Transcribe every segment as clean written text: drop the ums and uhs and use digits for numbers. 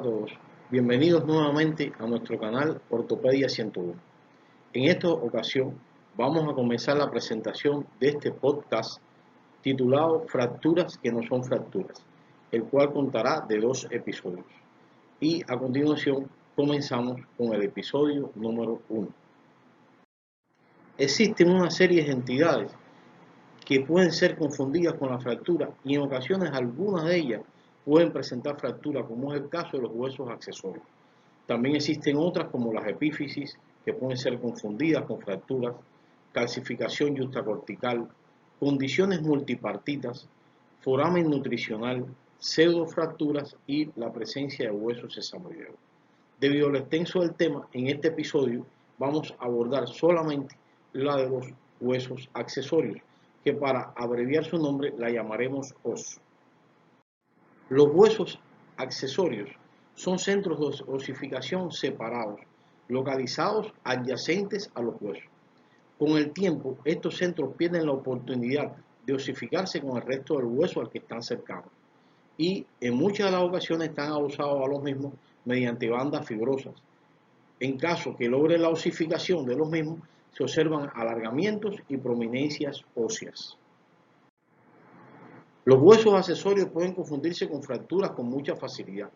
a todos, bienvenidos nuevamente a nuestro canal Ortopedia 101. En esta ocasión vamos a comenzar la presentación de este podcast titulado Fracturas que no son fracturas, el cual contará de 2 episodios. Y a continuación comenzamos con el episodio número 1. Existen una serie de entidades que pueden ser confundidas con la fractura y en ocasiones algunas de ellas pueden presentar fractura, como es el caso de los huesos accesorios. También existen otras como las epífisis que pueden ser confundidas con fracturas, calcificación yuxtacortical, condiciones multipartitas, foramen nutricional, pseudofracturas y la presencia de huesos sesamoideos. Debido al extenso del tema, en este episodio vamos a abordar solamente la de los huesos accesorios, que para abreviar su nombre la llamaremos OS. Los huesos accesorios son centros de osificación separados, localizados adyacentes a los huesos. Con el tiempo, estos centros pierden la oportunidad de osificarse con el resto del hueso al que están cercanos y en muchas de las ocasiones están adosados a los mismos mediante bandas fibrosas. En caso que logre la osificación de los mismos, se observan alargamientos y prominencias óseas. Los huesos accesorios pueden confundirse con fracturas con mucha facilidad,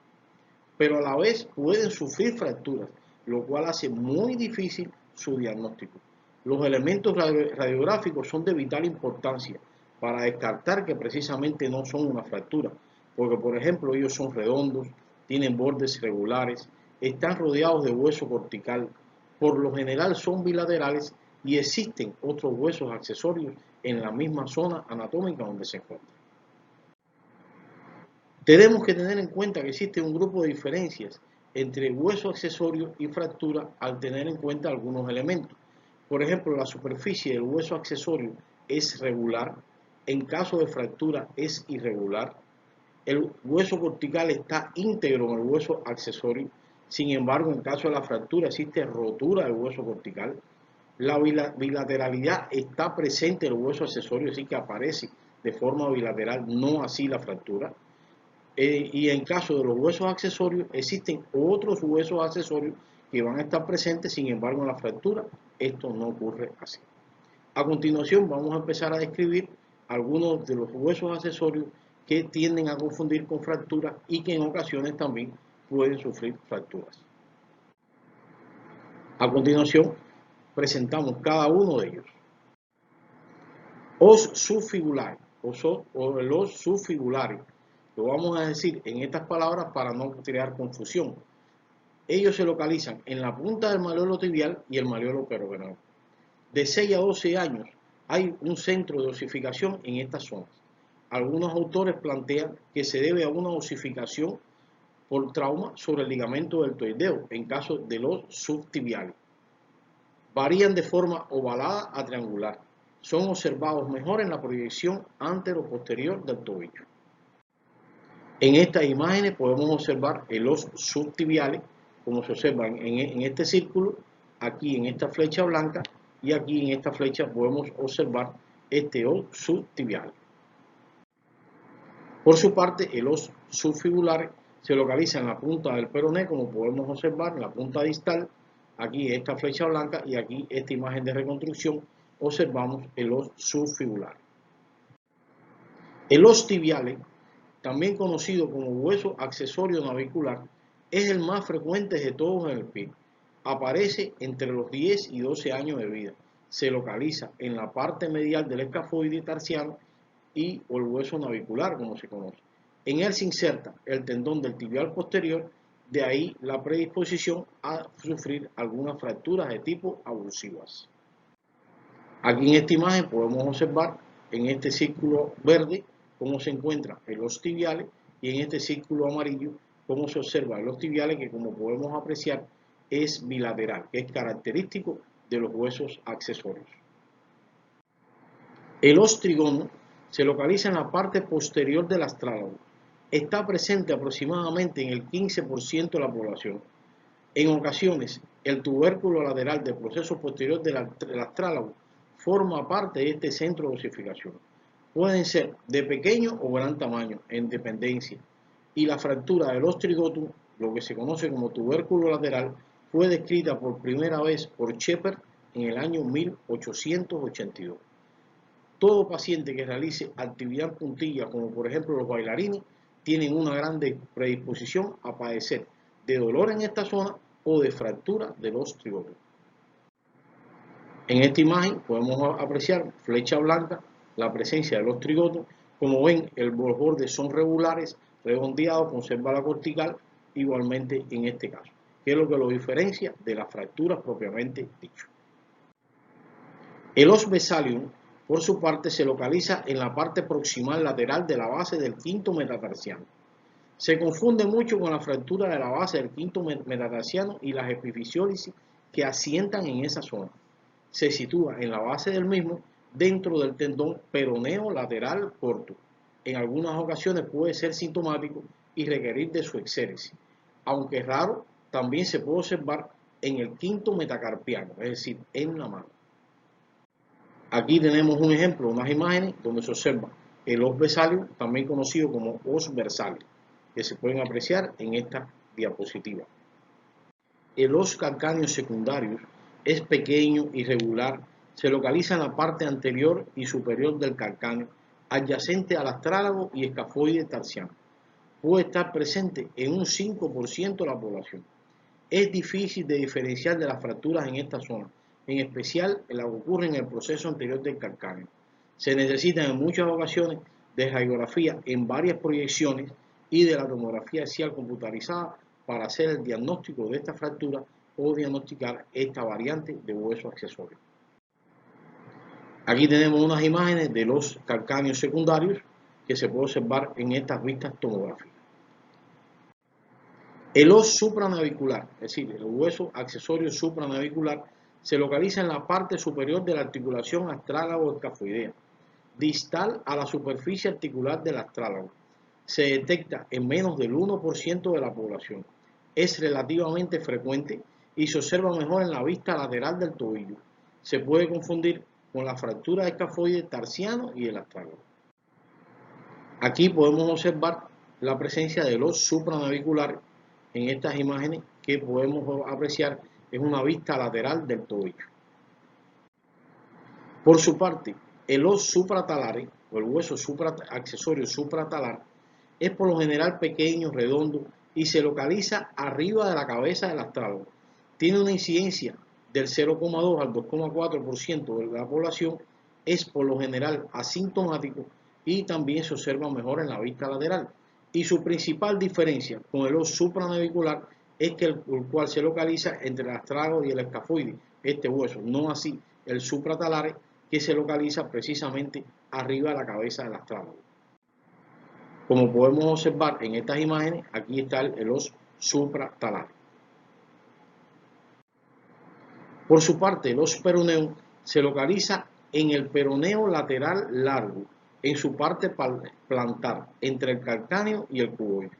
pero a la vez pueden sufrir fracturas, lo cual hace muy difícil su diagnóstico. Los elementos radiográficos son de vital importancia para descartar que precisamente no son una fractura, porque por ejemplo ellos son redondos, tienen bordes regulares, están rodeados de hueso cortical, por lo general son bilaterales y existen otros huesos accesorios en la misma zona anatómica donde se encuentran. Tenemos que tener en cuenta que existe un grupo de diferencias entre hueso accesorio y fractura al tener en cuenta algunos elementos. Por ejemplo, la superficie del hueso accesorio es regular, en caso de fractura es irregular. El hueso cortical está íntegro en el hueso accesorio, sin embargo, en caso de la fractura existe rotura del hueso cortical. La bilateralidad está presente en el hueso accesorio, así que aparece de forma bilateral, no así la fractura. Y en caso de los huesos accesorios, existen otros huesos accesorios que van a estar presentes, sin embargo en la fractura esto no ocurre así. A continuación vamos a empezar a describir algunos de los huesos accesorios que tienden a confundir con fracturas y que en ocasiones también pueden sufrir fracturas. A continuación presentamos cada uno de ellos. Os subfibulares o el os subfibulares. Lo vamos a decir en estas palabras para no crear confusión. Ellos se localizan en la punta del malleolo tibial y el malleolo peroneal. De 6 a 12 años hay un centro de osificación en estas zonas. Algunos autores plantean que se debe a una osificación por trauma sobre el ligamento deltoideo en caso de los subtibiales. Varían de forma ovalada a triangular. Son observados mejor en la proyección antero-posterior del tobillo. En estas imágenes podemos observar el os subtibiales, como se observa en este círculo, aquí en esta flecha blanca y aquí en esta flecha podemos observar este os subtibial. Por su parte, el os subfibular se localiza en la punta del peroné, como podemos observar en la punta distal, aquí esta flecha blanca y aquí esta imagen de reconstrucción observamos el os subfibular. El os tibiale, también conocido como hueso accesorio navicular, es el más frecuente de todos en el pie. Aparece entre los 10 y 12 años de vida. Se localiza en la parte medial del escafoide tarsiano y o el hueso navicular, como se conoce. En él se inserta el tendón del tibial posterior, de ahí la predisposición a sufrir algunas fracturas de tipo abusivas. Aquí en esta imagen podemos observar en este círculo verde cómo se encuentra el os tibiale y en este círculo amarillo cómo se observa el os tibiale, que como podemos apreciar es bilateral, que es característico de los huesos accesorios. El os trígono se localiza en la parte posterior del astrálago. Está presente aproximadamente en el 15% de la población. En ocasiones, el tubérculo lateral del proceso posterior del astrálago forma parte de este centro de osificación. Pueden ser de pequeño o gran tamaño, en dependencia, y la fractura del os trígono lo que se conoce como tubérculo lateral, fue descrita por primera vez por Shepherd en el año 1882. Todo paciente que realice actividad en puntilla, como por ejemplo los bailarines, tienen una gran predisposición a padecer de dolor en esta zona o de fractura de los trigotos. En esta imagen podemos apreciar flecha blanca, la presencia de los trigotos. Como ven, los bordes son regulares, redondeados, conserva la cortical, igualmente en este caso, que es lo que lo diferencia de las fracturas propiamente dicho. El os vesalium, por su parte, se localiza en la parte proximal lateral de la base del quinto metatarsiano. Se confunde mucho con la fractura de la base del quinto metatarsiano y las epifisiólisis que asientan en esa zona. Se sitúa en la base del mismo, dentro del tendón peroneo lateral corto. En algunas ocasiones puede ser sintomático y requerir de su exéresis, aunque es raro, también se puede observar en el quinto metacarpiano, es decir, en la mano. Aquí tenemos un ejemplo, unas imágenes donde se observa el os vesalium, también conocido como os versalis, que se pueden apreciar en esta diapositiva. El os calcáneo secundarius es pequeño, irregular, se localiza en la parte anterior y superior del calcáneo, adyacente al astrálago y escafoide tarsiano. Puede estar presente en un 5% de la población. Es difícil de diferenciar de las fracturas en esta zona, en especial en la que ocurre en el proceso anterior del calcáneo. Se necesita en muchas ocasiones de radiografía en varias proyecciones y de la tomografía axial computarizada para hacer el diagnóstico de esta fractura o diagnosticar esta variante de hueso accesorio. Aquí tenemos unas imágenes de los calcáneos secundarios que se puede observar en estas vistas tomográficas. El os supranavicular, es decir, el hueso accesorio supranavicular, se localiza en la parte superior de la articulación astrálago-escafoidea, distal a la superficie articular del astrálago. Se detecta en menos del 1% de la población. Es relativamente frecuente y se observa mejor en la vista lateral del tobillo. Se puede confundir con la fractura de escafoide tarsiano y el astrálago. Aquí podemos observar la presencia del os supranavicular en estas imágenes que podemos apreciar en una vista lateral del tobillo. Por su parte, el os supratalares o el hueso accesorio supratalar es por lo general pequeño, redondo y se localiza arriba de la cabeza del astrálago. Tiene una incidencia del 0,2 al 2,4% de la población, es por lo general asintomático y también se observa mejor en la vista lateral. Y su principal diferencia con el os supranavicular es que el cual se localiza entre el astrálago y el escafoide, este hueso, no así el supratalares, que se localiza precisamente arriba de la cabeza del astrálago. Como podemos observar en estas imágenes, aquí está el os supratalares. Por su parte, el os peroneum se localiza en el peroneo lateral largo, en su parte plantar, entre el calcáneo y el cuboide.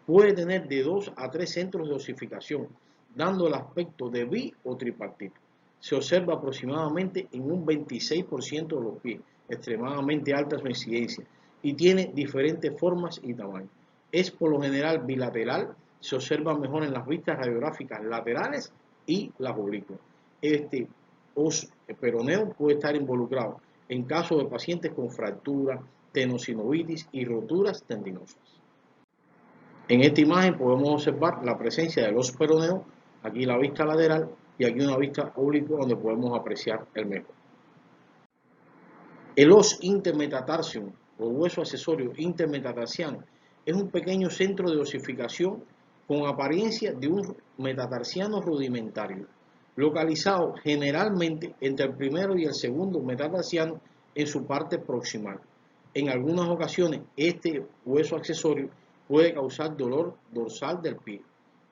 Puede tener de 2 a 3 centros de osificación, dando el aspecto de bi o tripartito. Se observa aproximadamente en un 26% de los pies, extremadamente alta su incidencia, y tiene diferentes formas y tamaños. Es por lo general bilateral, se observa mejor en las vistas radiográficas laterales y las oblicuas. Este os peroneo puede estar involucrado en casos de pacientes con fractura, tenosinovitis y roturas tendinosas. En esta imagen podemos observar la presencia del os peroneo, aquí la vista lateral y aquí una vista oblicua donde podemos apreciar el mejor. El os intermetatarsium o hueso accesorio intermetatarsiano es un pequeño centro de osificación con apariencia de un metatarsiano rudimentario, localizado generalmente entre el primero y el segundo metatarsiano en su parte proximal. En algunas ocasiones este hueso accesorio puede causar dolor dorsal del pie.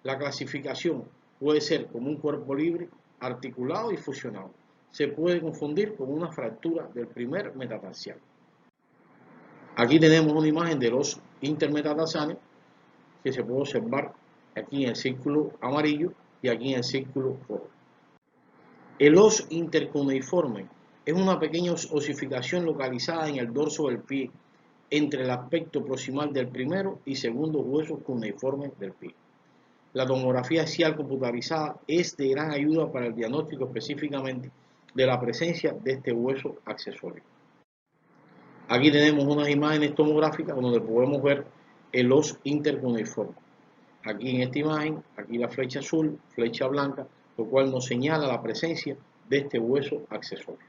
La clasificación puede ser como un cuerpo libre, articulado y fusionado. Se puede confundir con una fractura del primer metatarsiano. Aquí tenemos una imagen de los intermetatarsianos que se puede observar aquí en el círculo amarillo y aquí en el círculo rojo. El os intercuneiforme es una pequeña osificación localizada en el dorso del pie, entre el aspecto proximal del primero y segundo huesos cuneiformes del pie. La tomografía axial computarizada es de gran ayuda para el diagnóstico específicamente de la presencia de este hueso accesorio. Aquí tenemos unas imágenes tomográficas donde podemos ver el os intercuneiforme. Aquí en esta imagen, aquí la flecha azul, flecha blanca, lo cual nos señala la presencia de este hueso accesorio.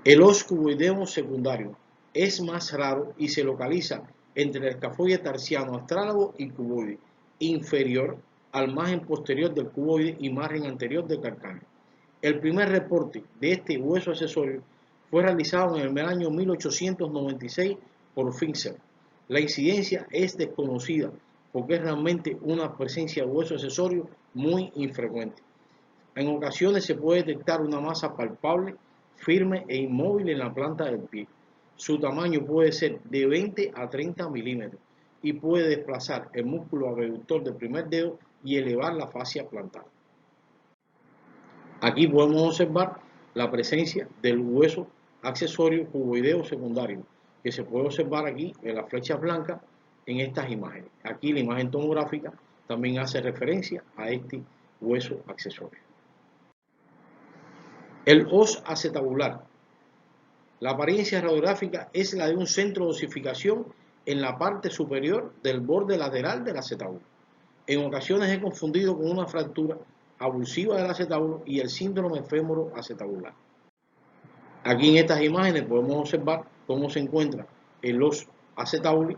El os cuboideo secundario es más raro y se localiza entre el escafoide tarsiano astrálago y cuboide, inferior al margen posterior del cuboide y margen anterior del calcáneo. El primer reporte de este hueso accesorio fue realizado en el año 1896 por Fincher. La incidencia es desconocida porque es realmente una presencia de hueso accesorio muy infrecuente. En ocasiones se puede detectar una masa palpable, firme e inmóvil en la planta del pie. Su tamaño puede ser de 20 a 30 milímetros y puede desplazar el músculo abductor del primer dedo y elevar la fascia plantar. Aquí podemos observar la presencia del hueso accesorio cuboideo secundario, que se puede observar aquí en las flechas blancas en estas imágenes. Aquí la imagen tomográfica también hace referencia a este hueso accesorio. El os acetabular. La apariencia radiográfica es la de un centro de osificación en la parte superior del borde lateral del acetábulo. En ocasiones es confundido con una fractura avulsiva del acetábulo y el síndrome fémoro-acetabular. Aquí en estas imágenes podemos observar cómo se encuentra el os acetabuli.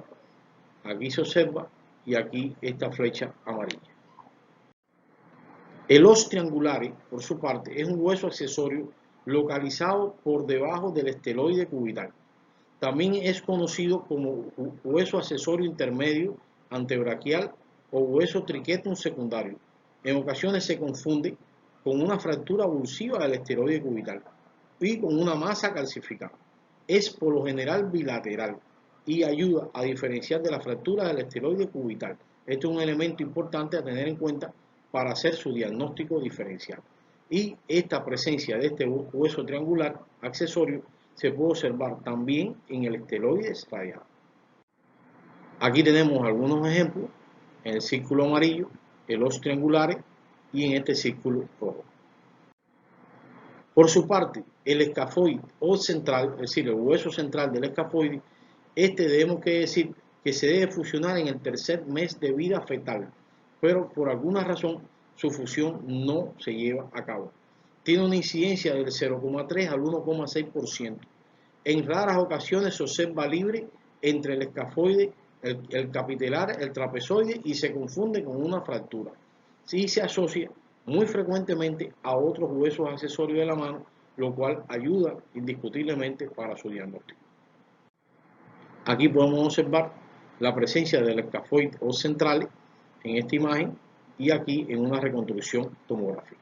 Aquí se observa y aquí esta flecha amarilla. El os triangulare, por su parte, es un hueso accesorio localizado por debajo del esteroide cubital. También es conocido como hueso accesorio intermedio antebraquial o hueso triquetum secundario. En ocasiones se confunde con una fractura avulsiva del esteroide cubital y con una masa calcificada. Es por lo general bilateral y ayuda a diferenciar de la fractura del esteroide cubital. Este es un elemento importante a tener en cuenta para hacer su diagnóstico diferencial. Y esta presencia de este hueso triangular accesorio se puede observar también en el esteroide radial. Aquí tenemos algunos ejemplos en el círculo amarillo, el os triangulares y en este círculo rojo. Por su parte, el escafoide o central, es decir, el hueso central del escafoide, debemos decir que se debe fusionar en el tercer mes de vida fetal, pero por alguna razón su fusión no se lleva a cabo. Tiene una incidencia del 0,3 al 1,6%. En raras ocasiones se observa libre entre el escafoide, el capitelar, el trapezoide y se confunde con una fractura. Sí se asocia muy frecuentemente a otros huesos accesorios de la mano, lo cual ayuda indiscutiblemente para su diagnóstico. Aquí podemos observar la presencia del escafoide o centrales en esta imagen y aquí en una reconstrucción tomográfica.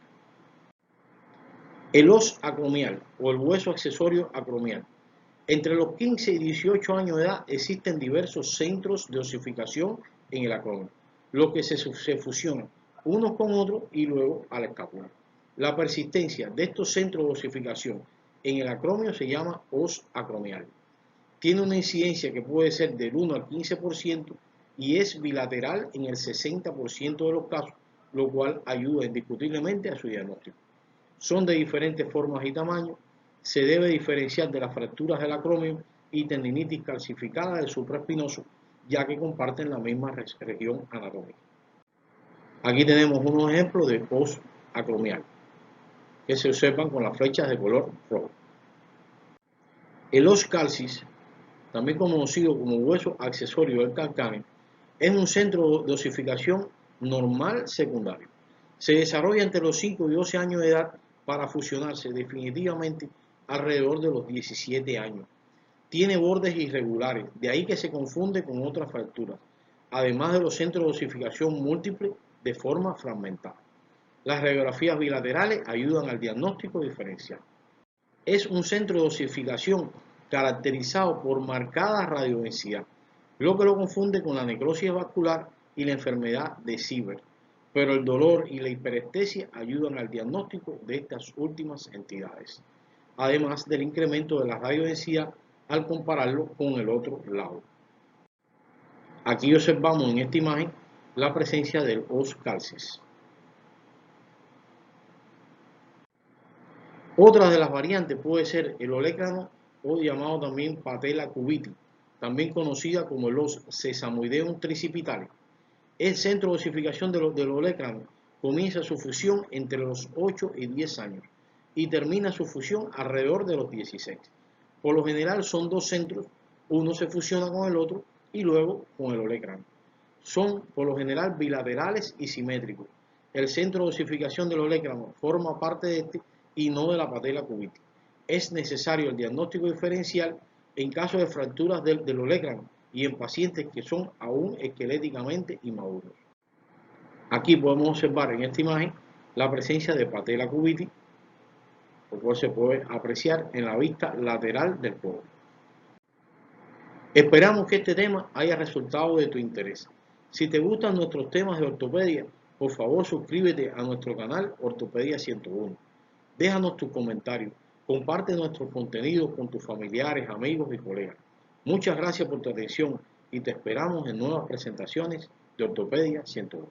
El os acromial o el hueso accesorio acromial. Entre los 15 y 18 años de edad existen diversos centros de osificación en el acromio, los que se fusionan unos con otros y luego a la escápula. La persistencia de estos centros de osificación en el acromio se llama os acromial. Tiene una incidencia que puede ser del 1 al 15% y es bilateral en el 60% de los casos, lo cual ayuda indiscutiblemente a su diagnóstico. Son de diferentes formas y tamaños. Se debe diferenciar de las fracturas del acromio y tendinitis calcificada del supraespinoso, ya que comparten la misma región anatómica. Aquí tenemos unos ejemplos de os acromial que se observan con las flechas de color rojo. El os calcis, también conocido como hueso accesorio del calcáneo, es un centro de osificación normal secundario. Se desarrolla entre los 5 y 12 años de edad para fusionarse definitivamente alrededor de los 17 años. Tiene bordes irregulares, de ahí que se confunde con otras fracturas, además de los centros de osificación múltiples de forma fragmentada. Las radiografías bilaterales ayudan al diagnóstico diferencial. Es un centro de osificación caracterizado por marcada radiodensidad, lo que lo confunde con la necrosis vascular y la enfermedad de Sieber, pero el dolor y la hiperestesia ayudan al diagnóstico de estas últimas entidades, además del incremento de la radiodensidad al compararlo con el otro lado. Aquí observamos en esta imagen la presencia del os calcis. Otra de las variantes puede ser el olecrano o llamado también patella cubitis, también conocida como el os sesamoideum tricipitale. El centro de osificación del olecrano comienza su fusión entre los 8 y 10 años y termina su fusión alrededor de los 16. Por lo general son dos centros, uno se fusiona con el otro y luego con el olecrano. Son por lo general bilaterales y simétricos. El centro de osificación del olecrano forma parte de este y no de la patella cubitis. Es necesario el diagnóstico diferencial en caso de fracturas del olecrano y en pacientes que son aún esqueléticamente inmaduros. Aquí podemos observar en esta imagen la presencia de patella cubitis, lo cual se puede apreciar en la vista lateral del codo. Esperamos que este tema haya resultado de tu interés. Si te gustan nuestros temas de ortopedia, por favor suscríbete a nuestro canal Ortopedia 101. Déjanos tus comentarios, comparte nuestros contenidos con tus familiares, amigos y colegas. Muchas gracias por tu atención y te esperamos en nuevas presentaciones de Ortopedia 101.